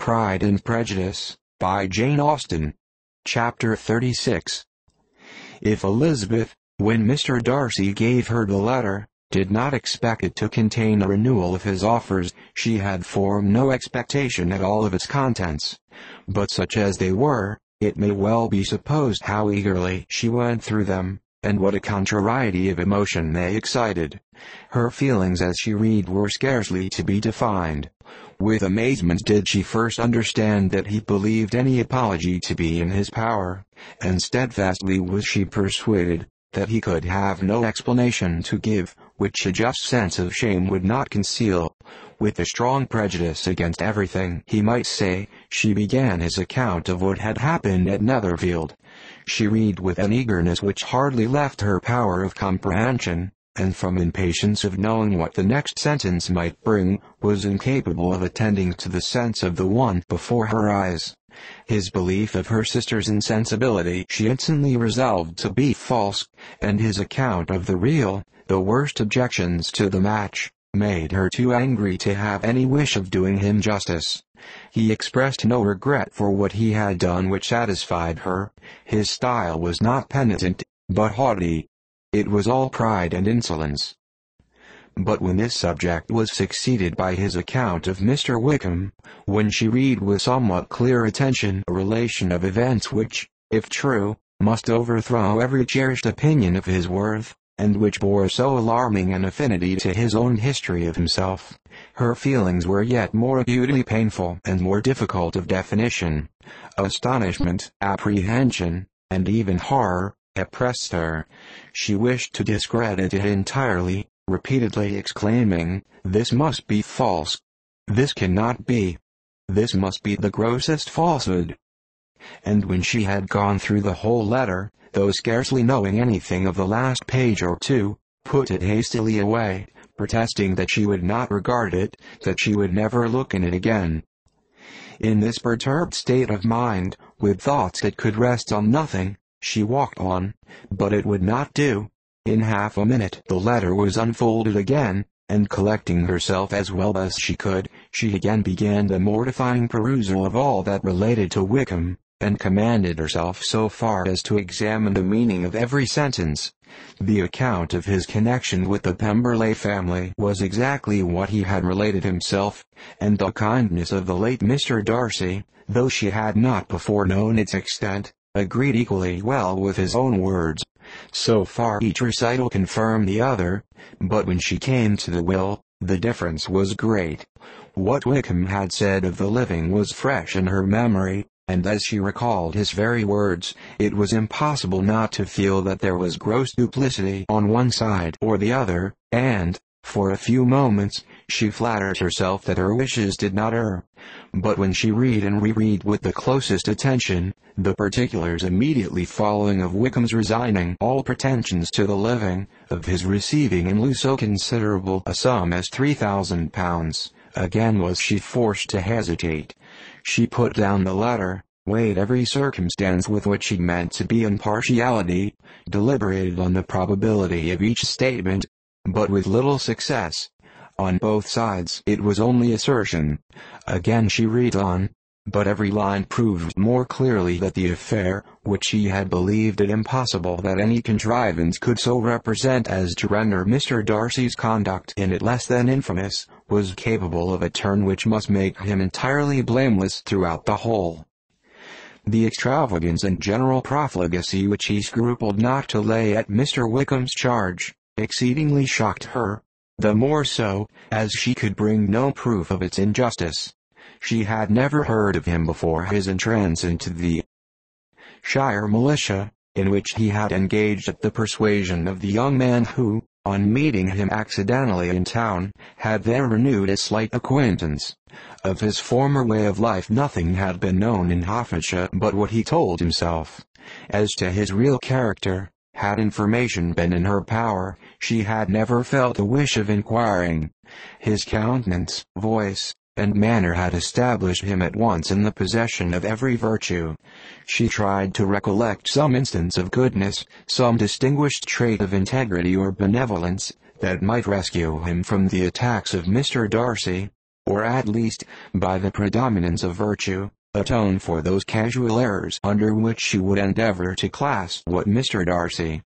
Pride and Prejudice, by Jane Austen. Chapter 36. If Elizabeth, when Mr. Darcy gave her the letter, did not expect it to contain a renewal of his offers, she had formed no expectation at all of its contents. But such as they were, it may well be supposed how eagerly she went through them, and what a contrariety of emotion they excited. Her feelings as she read were scarcely to be defined. With amazement did she first understand that he believed any apology to be in his power, and steadfastly was she persuaded that he could have no explanation to give, which a just sense of shame would not conceal. With a strong prejudice against everything he might say, she began his account of what had happened at Netherfield. She read with an eagerness which hardly left her power of comprehension, and from impatience of knowing what the next sentence might bring, was incapable of attending to the sense of the one before her eyes. His belief of her sister's insensibility she instantly resolved to be false, and his account of the real, the worst objections to the match, made her too angry to have any wish of doing him justice. He expressed no regret for what he had done which satisfied her. His style was not penitent, but haughty. It was all pride and insolence. But when this subject was succeeded by his account of Mr. Wickham, when she read with somewhat clear attention a relation of events which, if true, must overthrow every cherished opinion of his worth, and which bore so alarming an affinity to his own history of himself, her feelings were yet more acutely painful and more difficult of definition. Astonishment, apprehension, and even horror, oppressed her. She wished to discredit it entirely, repeatedly exclaiming, "This must be false. This cannot be. This must be the grossest falsehood." And when she had gone through the whole letter, though scarcely knowing anything of the last page or two, put it hastily away, protesting that she would not regard it, that she would never look in it again. In this perturbed state of mind, with thoughts that could rest on nothing, she walked on, but it would not do. In half a minute the letter was unfolded again, and collecting herself as well as she could, she again began the mortifying perusal of all that related to Wickham, and commanded herself so far as to examine the meaning of every sentence. The account of his connection with the Pemberley family was exactly what he had related himself, and the kindness of the late Mr. Darcy, though she had not before known its extent, agreed equally well with his own words. So far each recital confirmed the other, but when she came to the will, the difference was great. What Wickham had said of the living was fresh in her memory, and as she recalled his very words, it was impossible not to feel that there was gross duplicity on one side or the other, and, for a few moments, she flattered herself that her wishes did not err. But when she read and reread with the closest attention, the particulars immediately following of Wickham's resigning all pretensions to the living, of his receiving in lieu so considerable a sum as £3,000, again was she forced to hesitate. She put down the letter, weighed every circumstance with what she meant to be impartiality, deliberated on the probability of each statement, but with little success. On both sides it was only assertion. Again she read on, but every line proved more clearly that the affair, which she had believed it impossible that any contrivance could so represent as to render Mr. Darcy's conduct in it less than infamous, was capable of a turn which must make him entirely blameless throughout the whole. The extravagance and general profligacy which he scrupled not to lay at Mr. Wickham's charge, exceedingly shocked her, the more so, as she could bring no proof of its injustice. She had never heard of him before his entrance into the shire militia, in which he had engaged at the persuasion of the young man who, on meeting him accidentally in town, had there renewed a slight acquaintance. Of his former way of life nothing had been known in Hertfordshire but what he told himself. As to his real character, had information been in her power, she had never felt a wish of inquiring. His countenance, voice, and manner had established him at once in the possession of every virtue. She tried to recollect some instance of goodness, some distinguished trait of integrity or benevolence, that might rescue him from the attacks of Mr. Darcy, or at least, by the predominance of virtue, atone for those casual errors under which she would endeavor to class what Mr. Darcy,